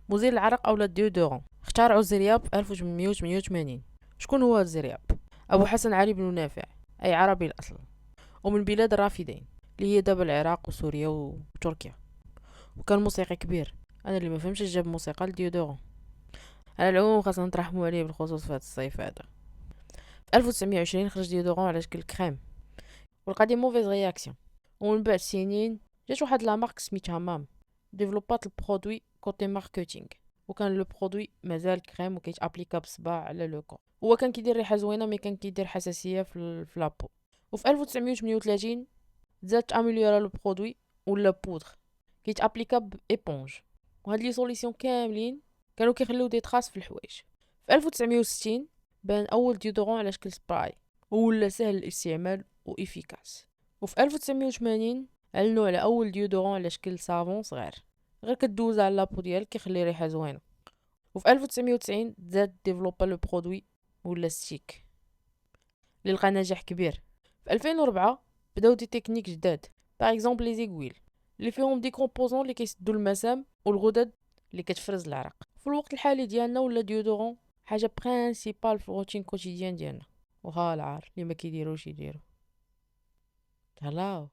مزيل العرق أو الديودورون. اخترعوا الزرياب في 1888. شكون هو الزرياب؟ أبو حسن علي بن نافع، أي عربي الأصل، ومن بلاد الرافدين اللي هي دابا العراق وسوريا وتركيا. وكان موسيقي كبير. انا اللي ما فهمش جاب موسيقى لديودورون. على العموم خاصنا نترحموا عليه بالخصوص في هذا الصيف هذا. في 1920 خرج ديودورون على شكل كريم، ولقى دي موفيز رياكسيون. ومن بعد سنين جات واحد لا مارك سميتها مام، ديفلوبات البرودوي كوتي ماركتينغ، وكان لو برودوي مازال كريم وكيتابليكا بالصباع على لو كور. هو كان كيدير ريحه زوينه، مي كان كيدير حساسيه في لابو. وفي 1938 زادت اميليورا لو برودوي ولا بودر كيتابليكا بإيبونج. وهاد لي سوليسيون كاملين كانوا كيخليو دي تراس في الحوايج. في 1960 بان اول ديودورون على شكل سبراي ولا سهل الاستعمال وإفيكاس. وفي 1980 اعلنوا على اول ديودورون على شكل صابون صغير، غير كدوز على لابو ديالك كيخلي ريحه زوينه. وفي 1990 زاد ديفلوبا لو برودوي ولا ستيك اللي لقى نجاح كبير. في 2004 بداو دي تكنيك جداد، باغ اكزومبل لي زيغويل اللي فيهم دي كومبوزون اللي كيسدو المسام والغدد اللي كتفرز العرق. في الوقت الحالي ديالنا ولا ديودورون حاجه برينسيبال في الروتين كوتيديان ديالنا، وها العار اللي ما كيديروش يديرو. تهلاو.